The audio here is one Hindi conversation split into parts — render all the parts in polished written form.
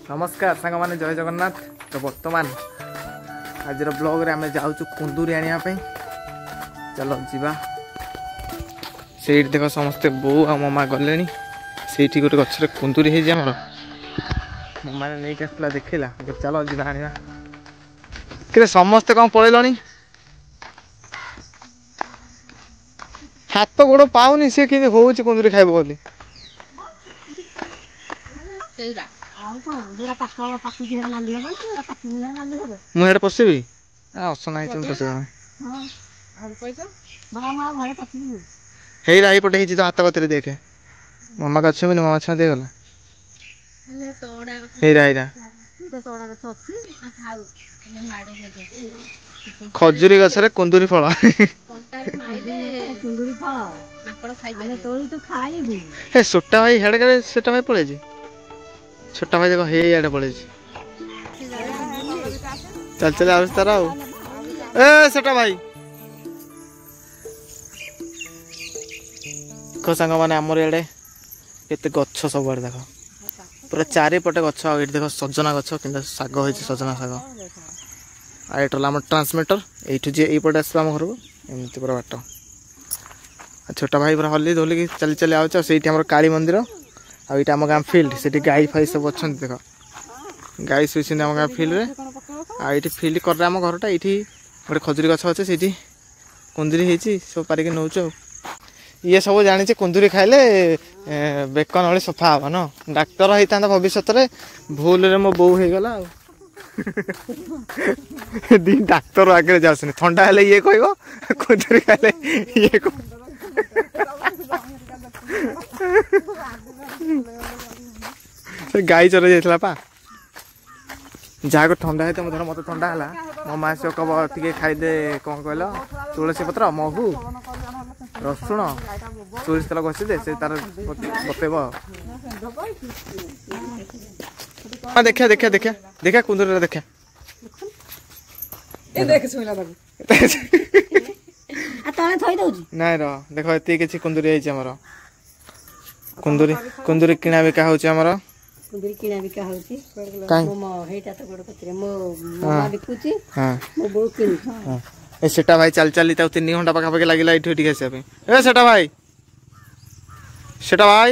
नमस्कार सांग मैंने जय जगन्नाथ। तो बर्तमान आज ब्लॉग रे आम जाऊँ कुंदूरी आने चलो जीवा से देख समस्ते बो आ ममा गले से गोटे गचर कुंदूरी है आमर ममा ने नहीं आसला देखला चलो जीवा आने कि समस्ते कौन पलैल हाथ गोड़ पाऊनी सी कि हूँ कुंदूरी खाइब बोली मुझे पशेबी असना पशे पटे तो हाथ कतरे देखे मामा गछ मामा छा देगला खजुरी गछरे कुंदूरी फल सोटा भाई हेड सोटा भाई पड़े छोटा भाई देखो हे आड़े पड़े चल चल आ तारा ए छोटा भाई को सांग माने आमर इे केते गछ सब आड़े देख पूरा चारिपटे गछ आ देख सजना गछ कि साग हो सजना साग आइटल आम ट्रांसमीटर यू जी यपटे आस घर को एमती पूरा बाट छोटा भाई पूरा हल्ली धोलिकी चली चली आम काली मंदिर आम गाँ फिल्ड से गाई फाई सब अच्छा देख गाई शुई आम गाँ फिल्ड ये फिल्ड कर आम घरटा ये गोटे खजुरी गछ अच्छे से कुंदूरी हो सब पारिक नौ ये सब जानी कुंदूरी खाइले बेक नली सफा हम न डाक्तर होता भविष्य में भूल मो बो हो गला दिन डाक्तर आगे जाऊँ थंडा हेले ये कह कुंदूरी खाइले ये गाई चल जाता पा जहाँ को ठंडा है धर मत ठंडा है मो माँ से कब टे खाईदे कौन कहल तुलसी पत्र महू रसुण सोरिष तेल घसी दे से तार बतेब देखा देखा देखा देखा कुंदूरी देखा नाई देख ये किसी कुंदूरी है कुंदूरी कुंदूरी किଣା बिका होची हमरो कुंदूरी किଣା बिका होची मो हेटा तो गोड़ पत्रे मो ममा बिकुची हां मो बो किन हां ए सेटा भाई चल चल ता 3 घंटा पका पके लागिला इठी ठीक आसे ए सेटा भाई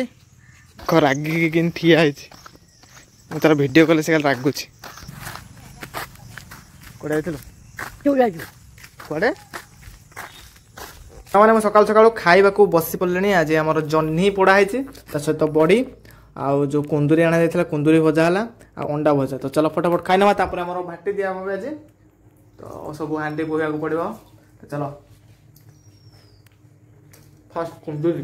को रागी के किन ठिया है म तार वीडियो कॉल से रागुची कोडे आइथलो कोडे कोडे मैंने सकाल सकाल खाइबा को बसी पड़े आज आम जह्नी पोड़ा है सहित बड़ी आउ जो कुंदूरी आना जाता कुंदूरी भजा है अंडा भजा तो चलो फटाफट खाई ना आम भाटी दिया हम आज तो सब हांडी बोया को पड़ो तो चलो फर्स्ट कुंदूरी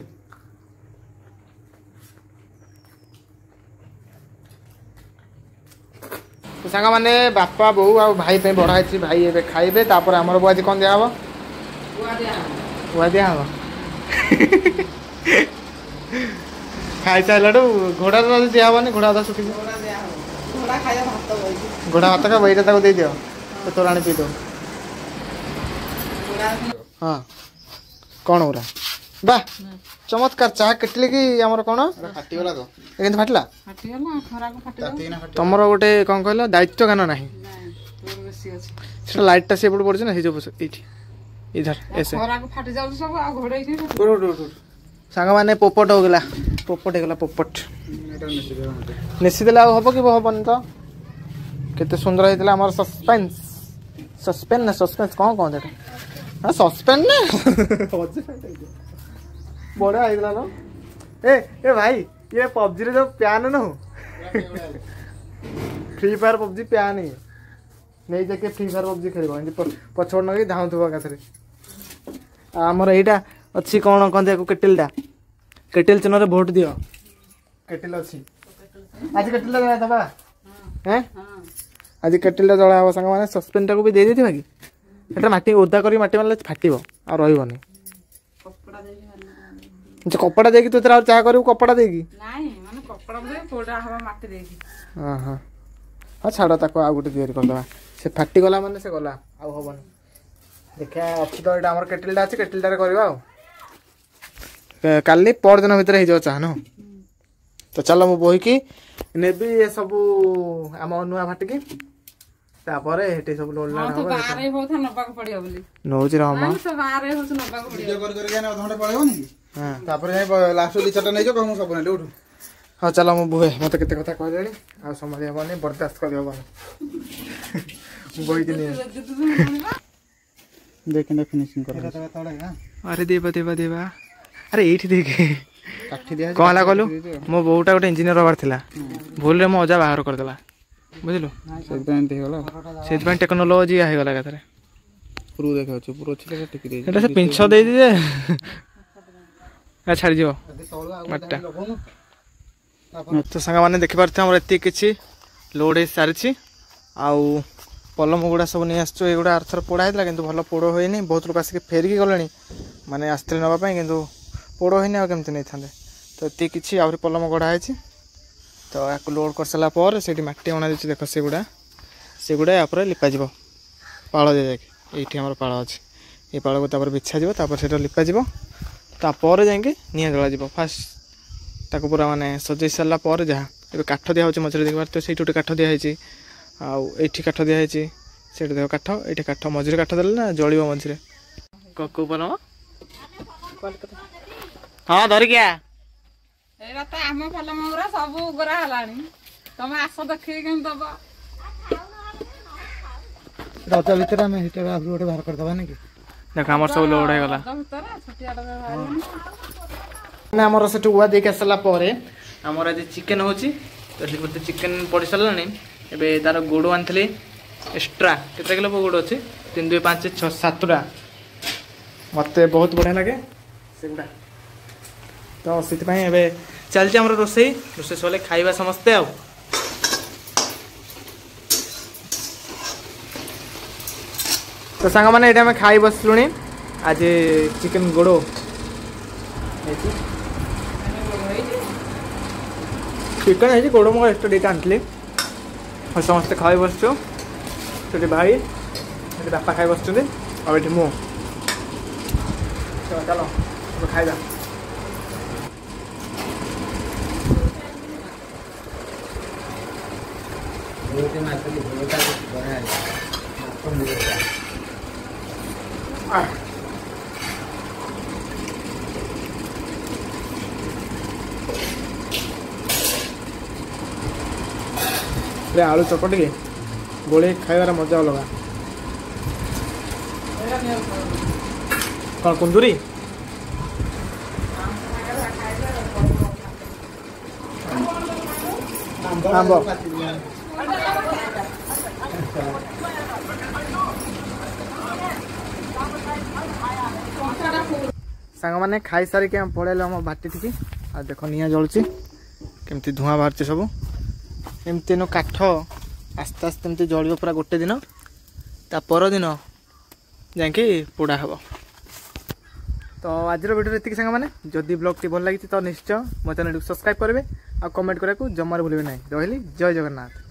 तो सांग मैंने बापा बोऊ आ भाई पे बड़ा है भाई ए खाइबे तापर आमर बो आज कौन दिया हम बुआ दिया हम खाई सारा घोड़ा तो दिया हमारे घोड़ा तो सुखी घोड़ा भात खा बईटा दे दियो तो तोराणी पी दो हाँ कौन हो रहा बा चमत्कार चाह केटली कि आमर कौन फाटीगला तो केमती फाटला तुमर गोटे कौन कहल दायित्व ज्ञान ना लाइटा से पड़े ना जो इधर ऐसे सांग माने पोपट हो गला पोपट हो गला पोपट निश्चित हम कि हबन तो केते सुंदर होता है सस्पेंस सस्पेंस ना सस्पेंस कौन कौन हाँ सस्पेंस ना बड़ा होता ना ए भाई ये पबजी रे जो प्यान न फ्री फायर पबजी प्यान ही नहीं जाके फ्री फायर पबजी खेल पछड़ नगे धाऊ थोड़ा एकाथरे आमर यहीटा अच्छी कौन कहते केटिलटा केटिल चिन्ह भोट दियो केटिल अच्छी आज केटिल दबा हैं आज केटिल जला हम सांग मैंने सस्पेन टाक भी दे देथिबा कि एटा माटी ओदा करी माटी मारले फाटिबो आ रहइबनी कपड़ा देकी तू तेरा चाह करू कपड़ा देकी नाही माने कपड़ा दे पोडा हवा माटी देकी हां हां हां छाड़ ताको आ गुटे तैयारी कर दबा से फाटी गला माने से गला आ होबनी देखा अच्छी तो ये आम केटिलटा अच्छे केटिलटार करवा काली परदिन भितर हो चाह न तो चलो मु बोहिकी नेबी ये सब आम नुआ भाटिकी तापर हेटी सब लोड लाड हो बारे हो था नबा को पड़ियो बोली नौजी रह मा तो बारे हो नबा को पड़ियो कर के ना घंटे पळेबो नी हां तापर जाय लास्ट दी छटा नै जो कहू सब नै उठू हाँ चलो मु बुहे मत केते कथा कहले आ संभाली हबनी बर्दाश्त कर हबनी बोहि दिनी देख ना फिनिशिंग कर अरे देवा अरे एठी देख काठी दिया कहला कहलु मो बोउटा गोटे इंजीनियर हबार थिला भूल रे मो अजा बाहर कर देला बुझलु सेदन दे होला सेज ପାଇଁ टेक्नोलॉजी आ गला कथरे पुरो देखा छ पुरो छिले टिक दे एटा से पिंछ दे दे आ छाड़ी जो मट्टा तो संग माने देखि पारथे हमर एति किछि लोड हे सारिछि आउ पलम गुड़ा सब नहीं आसो एगुड़ा आरथर पोड़ा होता कि भल पोड़ होनी बहुत लोग आसिक फेरिकी गले माने आसते नापी कि पोड़ होनी आ कमी नहीं था तो ये किसी आहरी पलम गढ़ाई तो या लोड कर सारापर से मटी अणा देख देख सेगुड़ा या लिपाज पाड़ दे जाए ये आम पाड़ अच्छे ये पाड़ को बिछा से लिपाज तापर जा निआ जल फास्ट ताको पूरा माने सजै सारापर जहाँ ये काठ दिया मझे देख पारे से गोटे काठ दिखाई आठी काठ दिखाई से देख काठ ये काठ मझे काठ देले ना जल मझे ककु पलम हाँ धरिकिया एरा त आम पलम गुरा सब गोरा हलानी तमे आस देखि के दबा रता भीतर हम हिटर आप गोटे बाहर कर दबा कि देख हमर सब लोड हो गला भीतर छटिया ना हमर से उवा देख आसला परे हमर आज चिकन होची तो गोटे चिकन पड़ी सारानी एबे तार गोड़ आनी एक्सट्रा केते किलो गोड़ अच्छे 3 2 5 6 7टा मत बहुत बढ़िया लगे सेगुड़ा तो से चलती आम रोसे रोसे सर खाइबा समस्ते आ तो सांग मैंने ये आम खाई बसलु आज चिकन गोड़ चिकन है गोड़ मो एक्सट्रा दुटा आनी और समस्ते खाई बसचु से भाई बापा खाई बस ये मु चलो खाइबा आलू चपट के गोले खाइबार मजा अलग कौन कुंदूरी आंब सांग मैंने खाई सारिक पड़ेल आम बाटी थी आ देख निआ जलुची केमती धुआं बाहर सब एमती नो काठ आस्ते आस्ते एमती जल पूरा गोटे दिन ता पर दिन जाकि पोड़ा हम तो आज वीडियो ये सांग मैंने जदि ब्लॉग टी भल लगी तो निश्चय मो चैनल सब्सक्राइब करेंगे आ कमेंट करने को जमार भूलें ना रही जय जगन्नाथ।